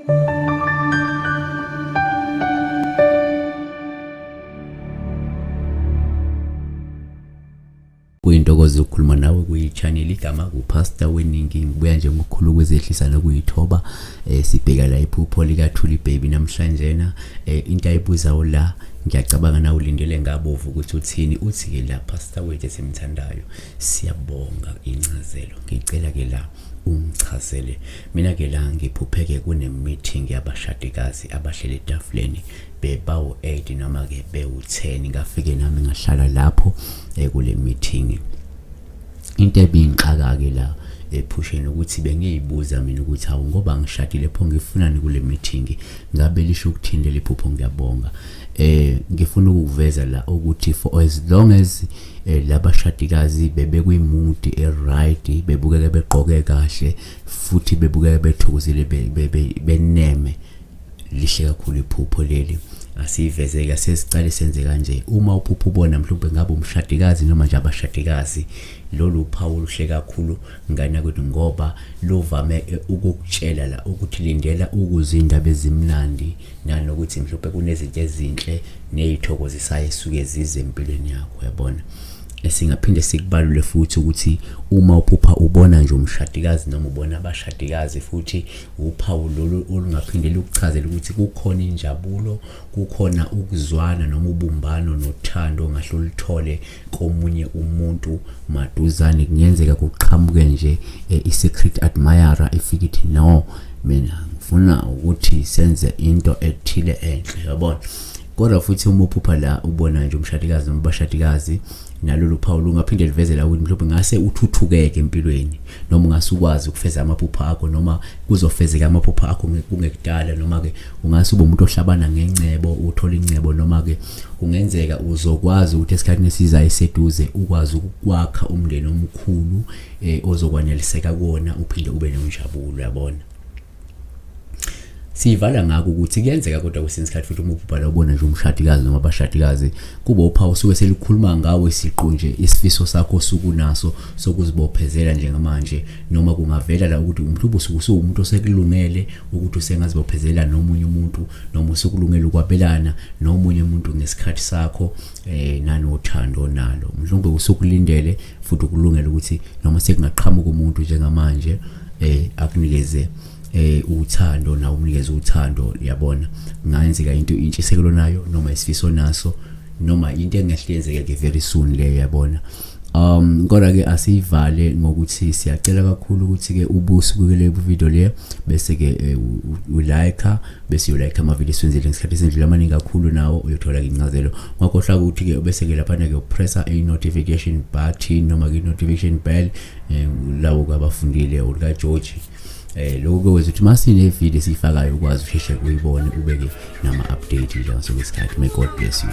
Kuyintokozo ukukhuluma nawe kuyi-channel igama kupastor WeNingi. Ngibuya nje ngokukhulu kwezehlisana kuyithoba sibheka la iphupho lika Thuli baby namhlanjena. Into ayibuzayo la ngiyacabanga na ulindele ngabovu ukuthi uthini. Uthi ke la pastor wethu esimthandayo siyabonga incazelo. Ngicela ke la ungichazele. Mina ke la ngiphupheke kune meeting yabashadikazi abahlele etafuleni bebawu 8 noma ke bewu10. Ngafike nami ngahlala lapho kule meeting. Into ebingiqaka ke la ephusheni ukuthi bengiyibuza mina ukuthi awu ngoba ngishadile pho ngifunani kule meeting, ngabe lisho ukuthini leli phupho. Ngiyabonga ngifuna ukuveza la ukuthi for as long as labashadikazi bebekuyimudi eright, bebukeke begqoke kahle futhi bebukeke bethokozile beneme, lihle kakhulu iphupho leli. Asivezeke sesicale senze kanje. Uma uphupho ubona mhlawumbe ngabe umshadikazi noma nje abashadikazi, lolu uphawu luhle kakhulu ngana kwethu ngoba lovame ukukutshela la ukuthi lindela ukuzindaba ezimnandi nanokuthi mhlawumbe kunezinto ezinhle nezithokozisayo esuke zize empilweni yakho, yabona. Singaphinde sikubalule futhi ukuthi uma uphupha ubona nje umshadikazi noma ubona abashadikazi, futhi uphawu lolu olungaphinde lukuchazele ukuthi kukhona injabulo, kukhona ukuzwana noma ubumbano nothando ngahle ulithole komunye umuntu maduzane. Kungenzeka kuqhamuke nje i-secret admirer ifike ithi no, mina ngifuna ukuthi senze into ethile enhle, yabona. Kodwa futhi uma uphupha la ubona nje umshadikazi noma abashadikazi, nalolu phawu lungaphinde livezela ukuthi mhlawumbe ngase uthuthukeke empilweni, noma ungase ukwazi ukufeza amaphupho akho, noma kuzofezeka amaphupho akho kungekudala, noma ke ungase ube umuntu ohlabana ngencebo, uthola incebo, noma ke kungenzeka uzokwazi ukuthi esikhathini esizayo eseduze ukwazi ukwakha umndeni omkhulu ozokwaneliseka kuona, uphinde ube nenjabulo, yabona. Sivala ngako ukuthi kuyenzeka kodwa kwesinye isikhathi futhi uma uphupha la ubona nje umshadikazi noma abashadikazi, kuba uphawu suke selikhuluma ngawe isiqu nje isifiso sakho sukunaso sokuzibophezela njengamanje, noma kungavela la ukuthi mhlawumbe usuke umuntu osekulungele ukuthi usengazibophezela nomunye umuntu, noma usukulungela ukwabelana nomunye umuntu ngesikhathi sakho nanothando nalo. Mhlawumbe usukulindele futhi ukulungela ukuthi noma sekungaqhamuka umuntu njengamanje akunikeze uthando na umnikeze uthando, yabona. Ngayenzeka into intshisekelo nayo noma isifiso naso noma into engahlenzeka ke very soon leyo, yabona. Kodwa ke asivale ngokuthi siyacela kakhulu ukuthi ke ubusukele video le bese ke ulike, bese ulike ama video esenzele ngesikhathi esendlula amaningi kakhulu, nawo uyothola incazelo. Ngakhohlwa ukuthi ke bese ke lapha ke upressa a notification button noma ke notification bell lawo kabafundile ulika George. Lokho kwenza ukuthi masine video sifakayo ukwazi usheshe uyibone, ubeke nama update nje ngaso isikhathi. May God bless you.